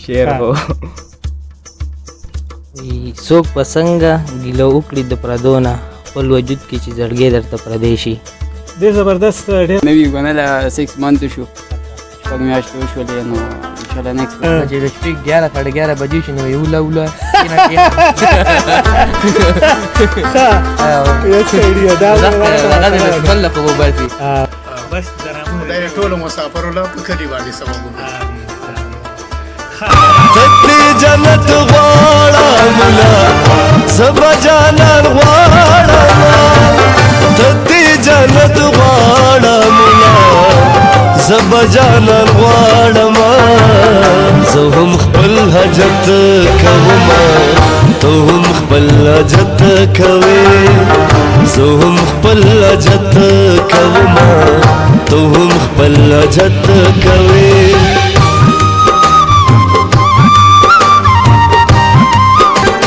شعر خو څوک په څنګه ګیله وکړي د پردونه خپل وجود کې چې زړګی درته پردی شي. ډېر زبردست ډېر نوی ګڼله 6 منت شو شپږ میاشتې وشولې نو انشاءالله نیکسټ چې د شپې 11 ساړه 11 بجې شي نو یوله وله بله خو به برسي بس درامونه دا یې ټولو مسافرو له په کلي باندې سببونه تدې جنت غواړم لا زبا جانان غواړم تدې جنت غواړم لا زبا جانان غواړم زه هم خپل حاجت کوم ته هم خپل حاجت کوې زه هم خپل حاجت کوم ته هم خپل حاجت کوې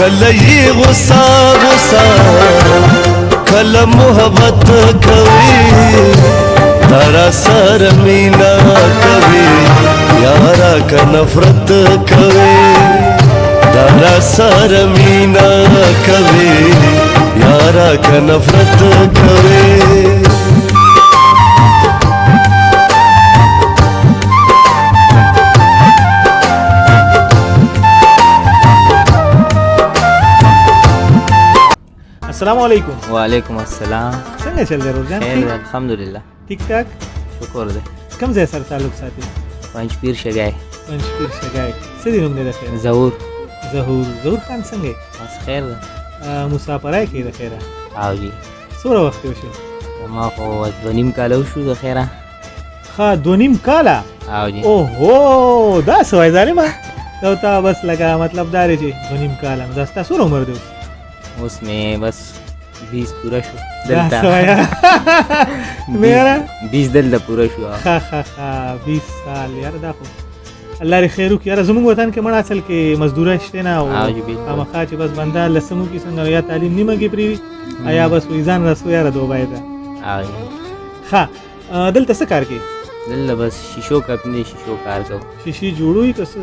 کله یې غصه غصه کله محبت کوي تارا سره مینا کوي یارا که نفرت کوي تارا سره مینا کوي یارا که نفرت کوي السلام علیکم. وعلیکم السلام. څنګه چل دی روزان؟ خیر دی الحمدلله. ټیک ټاک. شکر دی. کوم ځای سره تعلق ساتي؟ پنجپیر شګای. پنجپیر شګای. څه دی نوم دی د خیره؟ ظهور. ظهور خان څنګه؟ بس خیر دی. مسافرای کې د خیره؟ او جي څومره وخت وشو؟ ما خو 2.5 کاله وشو د خیره. ښه 2.5 کاله؟ او جي اوهو دا څه وایي ظالمه؟ دا تا بس لکه مطلب دا دی چې 2.5 کاله دا ستا څومره عمر دی اوس مې بس 20 پوره شو دا څه وایه میره 20 دلته پوره شو. ښه 20 سال یاره دا خو الله دې خیر وکړي. یاره زموږ وطن کې مړه اصل کې مزدوره شته نه او خامخا چې بس بنده لسمو کې څنګه یا تعلیم نیمه کې پرېوي یا بس وایي ځان رسو یاره دوبۍ ته. ښه دلته څه کار کوي؟ دلته بس شیشو کمپنۍ شیشو کار کوو. شیشې جوړوي که څه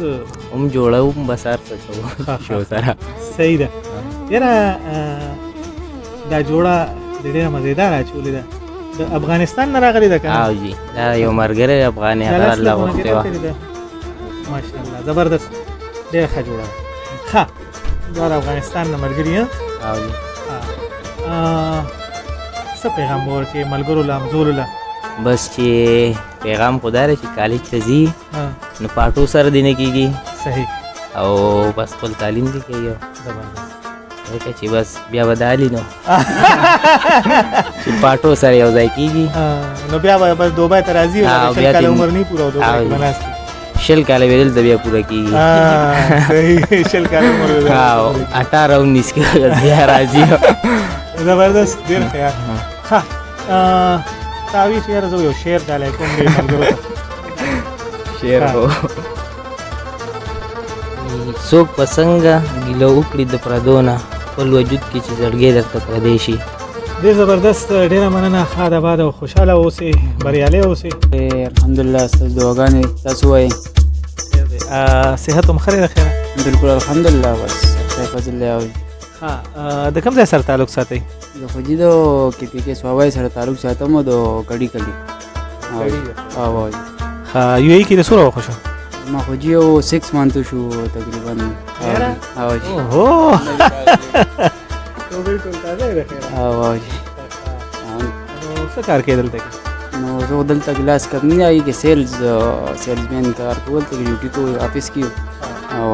هم جوړوو هم بس هر څه کوو شیشو سره. صحیح ده. یاره دا جوړه ډېره مزېداره اچولې ده. د افغانستان نه راغلې ده که نه؟ او جي دا یو ملګری افغاني هغه الله غوښتی وه. ماشاءالله زبردست ډېره ښه جوړه ده. ښه دا د افغانستان نه ملګري او جي څه پیغام به ورکړې ملګرو له همزولو له؟ بس چې پیغام خو دا دی چې کالج ته ځي نو پاټو سره دی نه کېږي. صحیح. او بس خپل تعلیم دی کوي. زبردست. ځکه چې بس بیا به دالي نو چې پاټو سره یو ځای کېږي نو بیا به بس دوبۍ ته راځي او 20 کاله عمر نه پوره او دوبۍ کې به ناست 20 کاله به دلته بیا پوره کېږي. صحیح 20 کاله عمر به 18 19 کې بیا راځي. زبردست ډېر ښه یار. ښه تا وایي چې یاره زه یو شعر ډالۍ کوم دې ملګرو ته. شعر خو څوک په څنګه ګیله وکړي د پردونه خپل وجود کې چې زړګی درته پردی شي. ډېر زبردست ډېره مننه. ښه د باد او خوشحاله اوسئ بریالي اوسئ. الحمدلله ستاسو دعاګانې تاسو وایئ صحت هم ښه دی د خیره؟ بالکل الحمدلله بس خدای فضل دی. او ښه د کوم ځای سره تعلق ساتئ؟ د خوجي د KPK سوابای سره تعلق ساتم او د کډي کلي. او ښه UAE کې د څومره وخت شو؟ ما خوجي یو 6 منت شو تقریبا. او اوهو بالکل تازه دی د خیره. او نو څه کار کوې دلته کې؟ نو زه دلته ګلاس کمپنۍ هغې کې سیلزمین کار کول ته ډیوټي کو آفس کې. او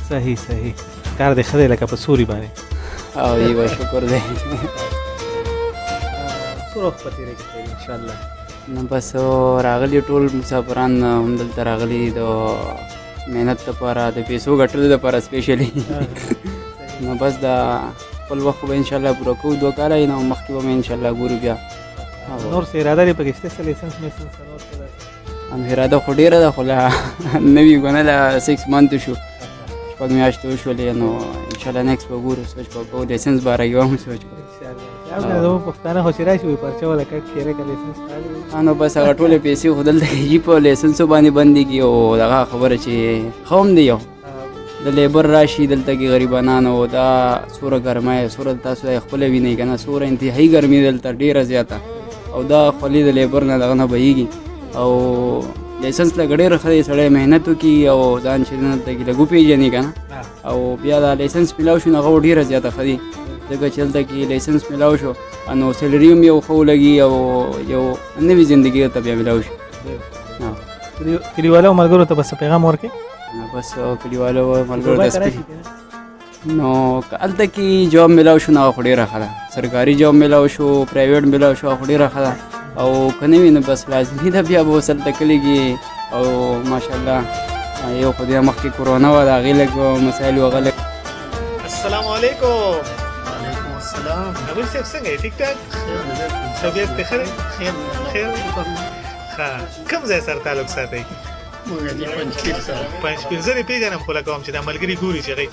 صحیح کار دې ښه دی لکه په سوري باندې. او یې شکر دی. څومره وخت په تېرې کې کوې انشاءالله؟ نو بس راغلي ټول مسافران هم دلته راغلي د محنت لپاره د پیسو ګټلو لپاره سپیشلی. نو بس دا خپل وخت به انشاءالله پوره کوو 2 کاله یې نو مخکې به مې انشاءالله ګورو بیا. نور څه اراده دې پکې شته څه لیسنس میسنس نور څه داسې؟ اراده خو ډېره ده خو لا نوي ګڼله 6 منت شو شپږ میاشتې وشولې نو انشاءالله نیکسټ به ګورو سوچ به کوو لیسنس به راګېوم سوچ به زموږ پښتانه خو چې راشي وي پرچه ولا کټ کېره که لیسنس راغلی نو بس هغه ټولې پیسې خو دلته کېږي په لایسنسو باندې بندېږي او دغه خبره چې ښه هم دی یو د لیبر راشي دلته کې غریبانانو دا سوره ګرمه سوره تاسو خپله وینئ که نه سوره انتهایي ګرمي دلته ډېره زیاته او دا خولي د لیبر نه دغه نه بهیږي او لایسنس لږ ډېر ښه دی سړی محنت وکړي او ځان چې دلته کې لږ وپېژني که نه او بیا دا لایسنس میلاو شو نو هغه ډېره زیاته ښه دی ځکه چې دلته کې لایسنس میلاو شو نو سیلري هم یو ښه ولګي او یو نوې زندګي درته بیا میلاو شي کلیوالو ملګرو ته بس پیغام ورکړې بس کلیوالو ملګرو ته نو که هلته کې جاب میلاو شو نو هغه خو ډېره ښه ده سرکاري جاب میلاو شو پرایویټ میلاو شو هغه خو ډېره ښه ده او که نه وي نو بس لازمي ده بیا به اوس هلته کلي کې او ماشاءالله یو خو دې مخکې کرونا وه د هغې لږ مسایل و هغه لږ السلام علیکم وعلیکم السلام نبیل صاحب څنګه یې ټیک ټاک طبیعت دې ښه دی خیر ښه کوم ځای سره تعلق ساتئ موږ دې پنجپیر سره پنجپیر زه دې پېژنم خو لکه هم چې دا ملګري ګوري چې هغوی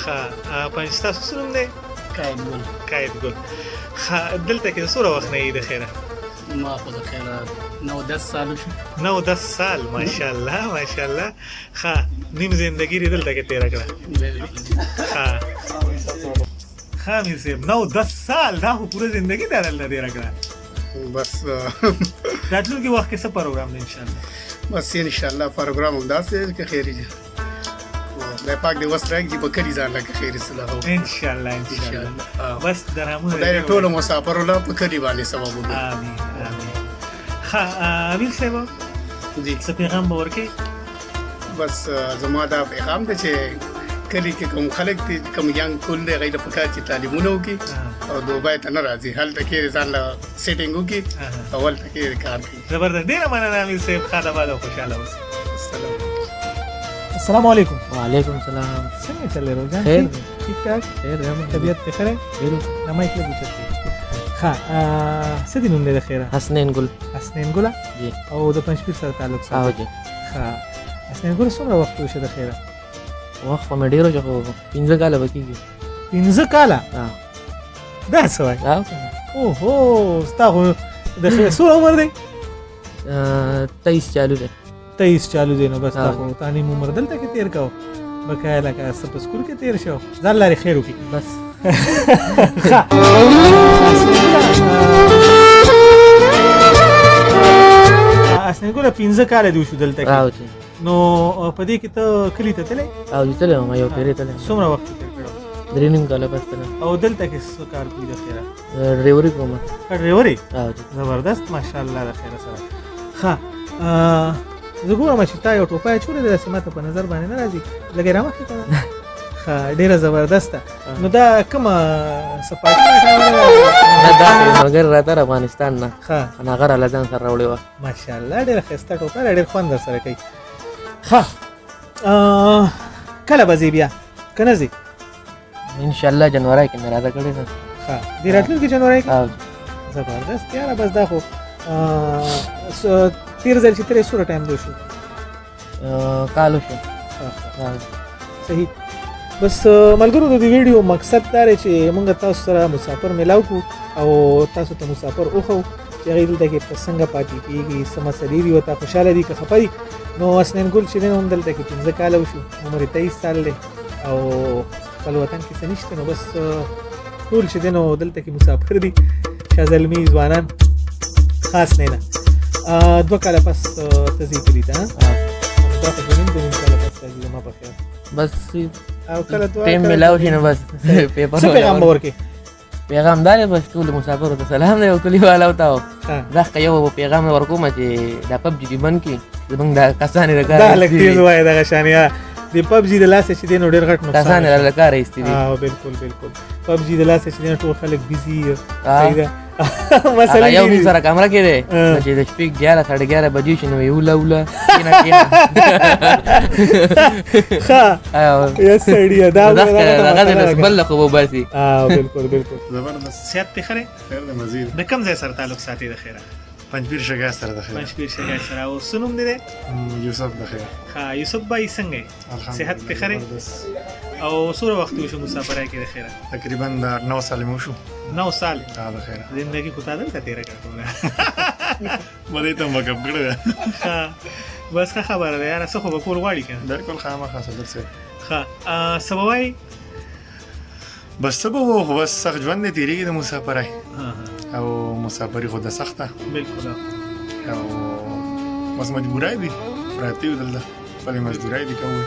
ښه پنج ستاسو څه نوم دی قاید ګل ښه دلته کې څومره وخت نه یې د خیره ما خو د خیره 9-10 سالو شو 9-10 سال ماشاءالله ماشاءالله ښه نیم زندګي دې دلته کې تېره کړه ښه میر صاحب 9-10 سال دا خو پوره زندګي دا دلته تېره کړه بس راتلونکي وخت کې څه پروګرام دی انشاءالله بس انشاءالله پروګرام همداسې دی که خیري دی خدای پاک دې وس راکړي په کلي ځان لکه خیري صلاح انشاءالله بس درهمونه خدای دې ټولو مسافرو له په کلي باندې سبب وکړي آمین ښه امیر صاحب جی څه پیغام به ورکړئ بس زما دا پیغام دی چې کلي کې کوم خلک دي کوم ینګ کول دی هغوی له پکار چې تعلیمونه وکړي او دوبۍ ته نه راځي هلته کې ځان له سیټینګ وکړي او هلته کې کار کوي زبردست ډېره مننه امیر صاحب ښه ده بالا خوشحاله اوسئ السلام السلام علیکم وعلیکم السلام څنګه چل رہے ہو جان خیر ٹھیک ٹھاک خیر طبیعت ته خره نمای کله بوچته ښه څه دي نوم دی د خیره حسنین ګل حسنین ګله جی او د پنجپیر سره تعلق او ساتي جی ښه حسنین ګل څومره وخت وشه د خیره وخت خو مې ډېر وشو خو 15 کاله به کېږي 15 کاله دا څه وایي او اوهو ستا خو د خیره څومره عمر دی 23 چالو دی 23 چالو دی نو بس تا خو تعلیم عمر دلته کې تېر کوو بقایا لکه څه په سکول کې تېر شو ځان لارې خیر وکړي بس حسنین ګله 15 کاله دې وشو دلته کې او جی نو په دې کې ته کلي ته تللی او جی تللی وم یو پېرې تللی څومره وخت تېر کړی 3 نیم کاله بس تللی او دلته کې څه کار کوي د خیره ډریوري کوم ډریوري او جی زبردست ماشاءالله د خیره سره ښه زه ګورم چې تا یو ټوپای چولې ده داسې ماته په نظر باندې نه راځي لږ یې رامخکې کړه ښه ډېره زبردسته نو دا کومه سپاټي دا ملګری راته افغانستان نه ښه هغه راله ځان سره راوړې وه ماشاءالله ډېره ښایسته ټوپای ده ډېر خوند در سره کوي ښه کله به ځې بیا که نه ځې انشاءالله جنوري کې مې راته کړې ده ښه دې راتلونکي جنوري کې او زبردست یاره بس دا خو تېر ځل چې تېری څومره ټایم دی شو کال وشو صحیح بس ملګرو د دې ویډیو مقصد دا دی چې موږ تاسو سره مسافر میلاو کړو او تاسو ته مسافر وښو چې هغوی دلته کې په څنګه پاتې کېږي څه مسلې دي ورته خوشحاله دي که خفه دي نو حسنین ګل چې دی نو هم دلته کې 15 کاله وشو عمر یې 23 سال دی او خپل وطن کې څه نشته نو بس ټول چې دی نو دلته کې مسافر دي شازلمي ځوانان خاص نه 2 کاله پس ته ځې کلي ته دا خو دوه نیم کاله پس ته ځې زما په خیال بس او کله ټیم میلاو شي نو بس پیپر څه پیغام به ورکړې پیغام دا دی بس ټولو مسافرو ته سلام دی او کلیوالو ته دا یو پیغام ورکوم چې دا پبجي دې بند کړي زموږ دا کسانې د کار دا لږ تېز وایه دغه شانې د پبجي د لاسه چې دی نو ډېر غټ نقصان کسانې له کاره ایستي دي بالکل پبجي د لاسه چې دی ټول خلک بیزي هغه یو موږ سره کمره کې دی چې د شپې 11 11:30 بجې شي نو یوله کېنه ښه یا سړیه دا دغه بل خو به باسي بالکل زبردست صحت دې ښه دی خیر دی مزید د کوم ځای سره تعلق ساتي د خیره پنځپیر شګای سره د خیر پنځپیر شګای سره او سنوم دی یوسف د خیر ها یوسف بھائی څنګه صحت په خره او سوره وخت وشو مسافرای کې د خیره تقریبا د 9 سال مو شو 9 سال د خیر زندگی کو تعدل کا تیرا کړو مده ته مګب کړو ها بس ښه خبره ده یاره څه خو به کول غواړي کنه بالکل خامخا صدر سره ښه سبوای بس سبا وو خو بس سخت ژوند دی تیریږي د مسافرای او مسافري خو د سخته بالکل او بس مجبورای دي راته ودل خپل مجبورای دي کوي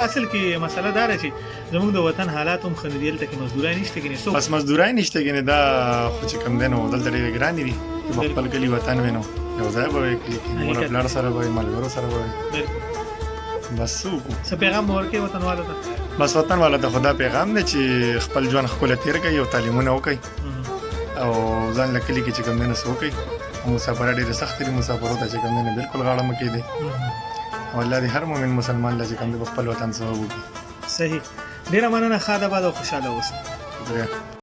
اصل کې مسله دار شي زموږ د وطن حالات هم خندیل ته کې مزدورای نشته کې نو بس مزدورای نشته کې دا خو چې کم دنو دلته ډېر ګران دي خپل کلی وطن وینو یو ځای به کې مور خپل سره به ملګرو سره به بس څه پیغام ورکې وطن والو ته بس وطن والو ته خدا پیغام دی چې خپل ژوند خپل تیر کوي او تعلیمونه وکړي او ځان لکلی کې چې کم دنه سو کوي مسافر ډېر سخت دي مسافرو ته چې کم دنه بالکل غاړه مکې دي والله دې هر مؤمن مسلمان لږ کم خپل وطن سره وږي صحیح ډیر مننه خاله باد او خوشاله اوسه